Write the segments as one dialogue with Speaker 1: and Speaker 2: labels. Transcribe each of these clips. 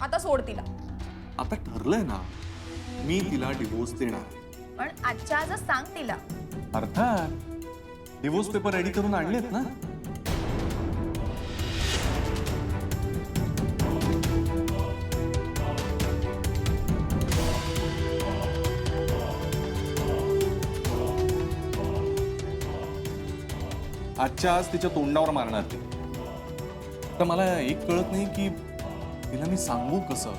Speaker 1: आता सोड तिला.
Speaker 2: आता ठरलंय ना, मी तिला डिवोर्स देणार.
Speaker 1: पण आजच्या आजच सांग तिला.
Speaker 2: अर्थात डिवोर्स पेपर रेडी करून आणलेत ना. आजच्या आज तिच्या तोंडावर मारणार ते. तर मला एक कळत नाही की तिला मी सांगू कसं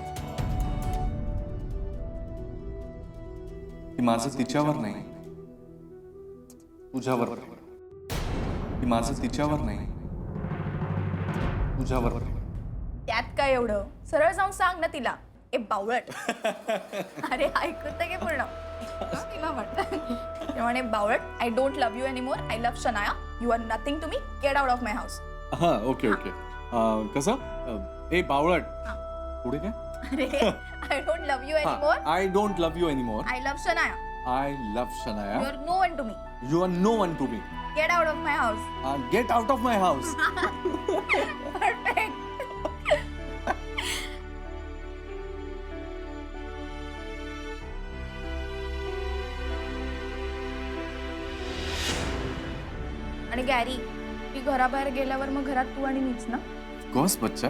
Speaker 2: की माझं तिच्यावर नाही, तुझ्यावर. की माझं तिच्यावर नाही, तुझ्यावर.
Speaker 1: त्यात काय एवढं, सरळ जाऊन सांग ना तिला. ए बावळट. अरे ऐकत की पूर्ण. तिला म्हणते म्हणे बावळट, I don't love you anymore, I love Shanaya, you are nothing to me, get out of my house.
Speaker 2: हा ओके ओके. कसं ए बावळट पुढे काय?
Speaker 1: अरे I don't love you anymore,
Speaker 2: I don't love you anymore,
Speaker 1: I love Shanaya,
Speaker 2: I love Shanaya,
Speaker 1: you are no one to me,
Speaker 2: you are no one to me,
Speaker 1: get out of my house.
Speaker 2: Get out of my house.
Speaker 1: Perfect. आणि Gary, ती घराबाहेर गेल्यावर मग घरात तू आणि मीच ना.
Speaker 2: कोस बच्चा.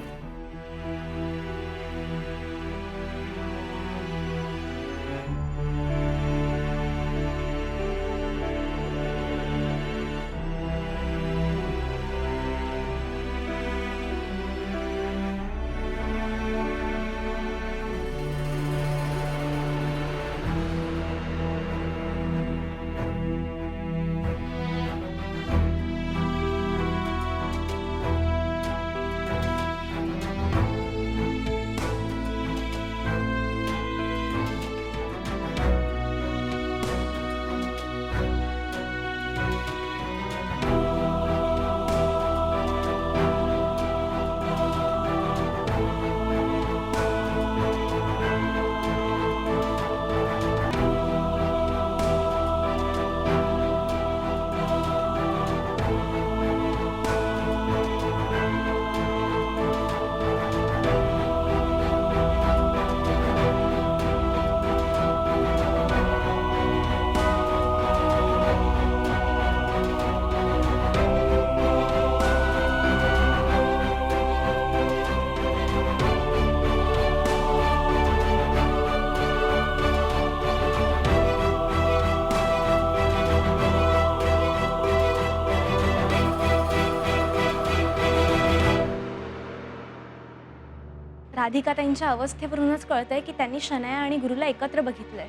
Speaker 3: राधिका त्यांच्या अवस्थेवरूनच कळतंय की त्यांनी शनाया आणि गुरुला एकत्र बघितलंय.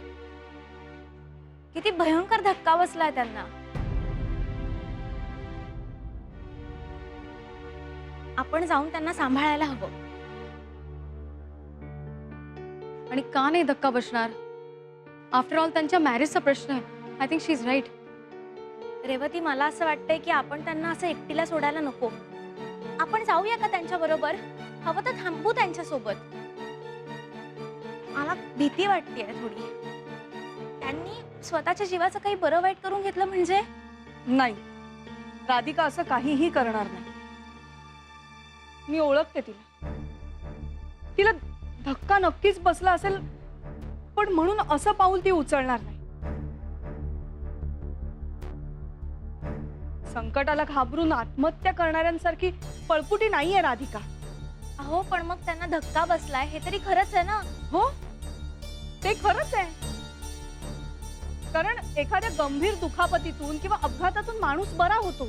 Speaker 3: किती भयंकर धक्का बसलाय त्यांना. आपण जाऊन त्यांना सांभाळायला हवं.
Speaker 4: आणि का नाही धक्का बसणार? आफ्टर ऑल त्यांच्या मॅरेजचा प्रश्न आहे. I think she is right.
Speaker 3: Revati, मला असं वाटतंय की आपण त्यांना असं एकटीला सोडायला नको. आपण जाऊया का त्यांच्या बरोबर? हवं तर थांबू त्यांच्या सोबत. मला भीती वाटतेय थोडी. त्यांनी स्वतःच्या जीवाचं काही बरं वाईट करून घेतलं म्हणजे.
Speaker 5: नाही, राधिका असं काहीही करणार नाही. मी ओळखते तिला. तिला धक्का नक्कीच बसला असेल, पण म्हणून असं पाऊल ती उचलणार नाही. संकटाला घाबरून आत्महत्या करणाऱ्यांसारखी पळपुटी नाहीये राधिका.
Speaker 3: अहो, पण मग त्यांना धक्का बसलाय हे तरी खरंच आहे ना.
Speaker 5: हो, ते खरंच आहे. कारण एखाद्या गंभीर दुखापतीतून किंवा अपघातातून माणूस बरा होतो,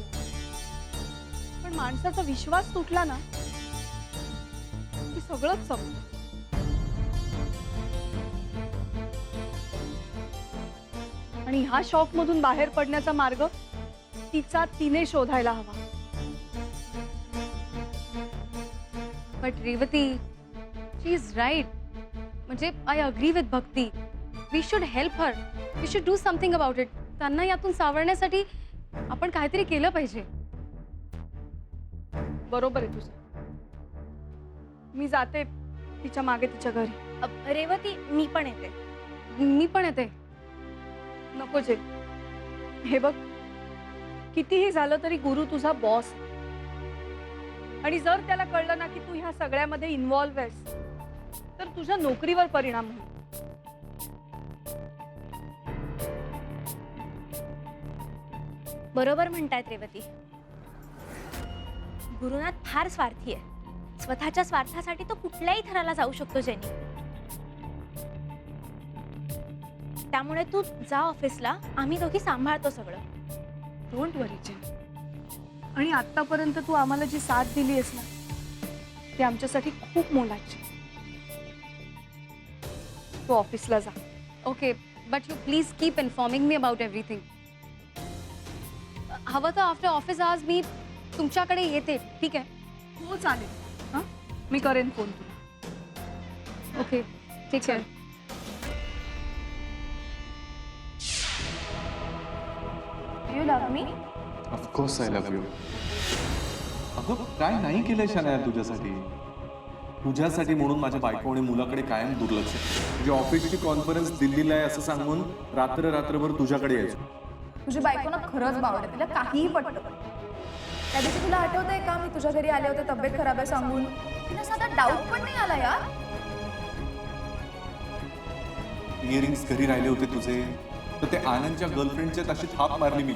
Speaker 5: पण माणसाचा विश्वास तुटला ना की सगळंच संपतं. आणि ह्या शॉक मधून बाहेर पडण्याचा मार्ग तिने शोधायला हवा.
Speaker 4: But Revati, she is right. म्हणजे I agree with Bhakti. We should help her. We should do something about it. त्यांना यातून सावरण्यासाठी आपण काहीतरी केलं पाहिजे.
Speaker 5: बरोबर आहे तुझं. मी जाते तिच्या मागे तिच्या घरी.
Speaker 3: रेवती, मी पण येते.
Speaker 4: मी पण येते.
Speaker 5: नको जे. हे बघ, कितीही झालं तरी गुरु तुझा बॉस. आणि जर त्याला कळलं ना की तू ह्या सगळ्यामध्ये इन्व्हॉल्व आहेस, तर तुझ्या नोकरीवर परिणाम होईल.
Speaker 3: बरोबर म्हणतायत रेवती. गुरुनाथ फार स्वार्थी आहे. स्वतःच्या स्वार्थासाठी तो कुठल्याही थराला जाऊ शकतो जेनी. त्यामुळे तू जा ऑफिसला, आम्ही दोघी सांभाळतो सगळं.
Speaker 5: डोंट वरी जेन. आणि आतापर्यंत तू आम्हाला जी साथ दिली आहेस ना, ती आमच्यासाठी खूप मोलाची. तू ऑफिसला जा.
Speaker 4: Okay, but you please keep informing me about everything. हवं तर आफ्टर ऑफिस आवर्स मी तुमच्याकडे येते, ठीक आहे?
Speaker 5: हो चालेल. हां, मी करेन फोन तुला.
Speaker 4: ओके, ठीक आहे.
Speaker 1: You love me?
Speaker 2: Of course I love you. अगं काय नाही केलंय शनाया तुझ्यासाठी. तुझ्यासाठी म्हणून माझ्या बायको आणि मुलाकडे कायम दुर्लक्ष. तुझी ऑफिसची कॉन्फरन्स दिल्लीला आहे असं सांगून रात्रभर तुझ्याकडे यायचो.
Speaker 1: तुझी बायको ना खरंच बावडते, तिला काहीही पटतं. त्या दिवशी तुला आठवतंय का मी तुझ्या घरी आले होते तब्येत खराब आहे सांगून? तिला साधा डाऊट पण नाही आला यार.
Speaker 2: इयरिंग्स घरी राहिले होते तुझे, तर ते आनंदच्या गर्लफ्रेंडचे तशी थाप मारली मी.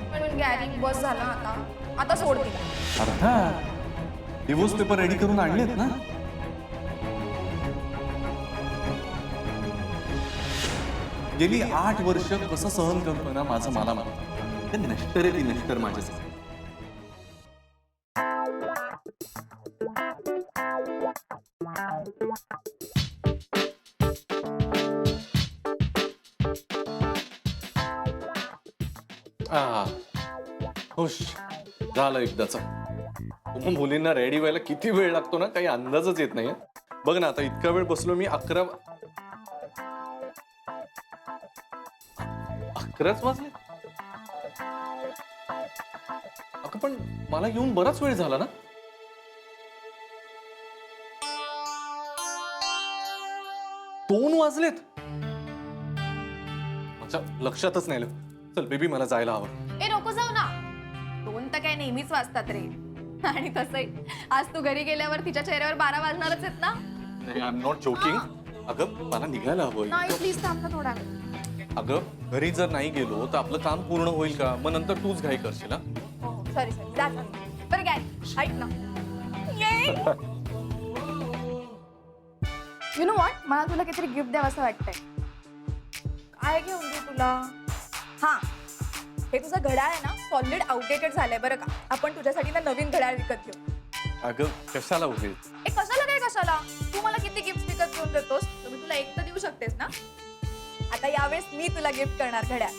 Speaker 1: म्हणून गॅरी बस झाला आता सोड तिला.
Speaker 2: अर्थात डिवोर्स पेपर रेडी करून आणलेत ना. गेली 8 वर्ष कसं सहन करतोय ना माझं मला माहिती. ते नष्टर आहे ती नष्टर माझ्यासाठी. खुश झालं एकदाच. मुलींना रेडी व्हायला किती वेळ लागतो ना, काही अंदाजच येत नाही. बघ ना, आता इतका वेळ बसलो मी. 11च वाजले. अगं पण मला येऊन बराच वेळ झाला ना. दोन वाजलेत. माझ्या लक्षातच नाही आलं. चल बेबी, मला जायला हवं.
Speaker 1: ए नको जाऊ ना. 2 तर काय नेहमीच वाजतात रे. आणि तसंही आज तू घरी गेल्यावर तिच्या चेहऱ्यावर 12 वाजणारच आहेत ना.
Speaker 2: नाही, आय एम नॉट जोकिंग. अगं मला निघायला हवं.
Speaker 1: नाही प्लीज थांब ना थोडा.
Speaker 2: अगं घरी जर नाही गेलो तर आपलं काम पूर्ण होईल का? मग नंतर तूच घाई करशील.
Speaker 1: सॉरी जा. बरं गॅरी ऐक ना. यु नो वॉट, मला तुला काहीतरी गिफ्ट द्यावं असं वाटतंय. काय घेऊन देऊ तुला? हा, हे तुझं घड्याळ आहे ना, सॉलिड आउटडेटेड झालंय बरं का. आपण तुझ्यासाठी ना नवीन घड्याळ विकत घेऊ.
Speaker 2: अगं कशाला उभे?
Speaker 1: कशाला तू मला किती गिफ्ट विकत घेऊन देतोस? तर मी तुला एक तर देऊ शकतेस ना. आता यावेळेस मी तुला गिफ्ट करणार घड्याळ.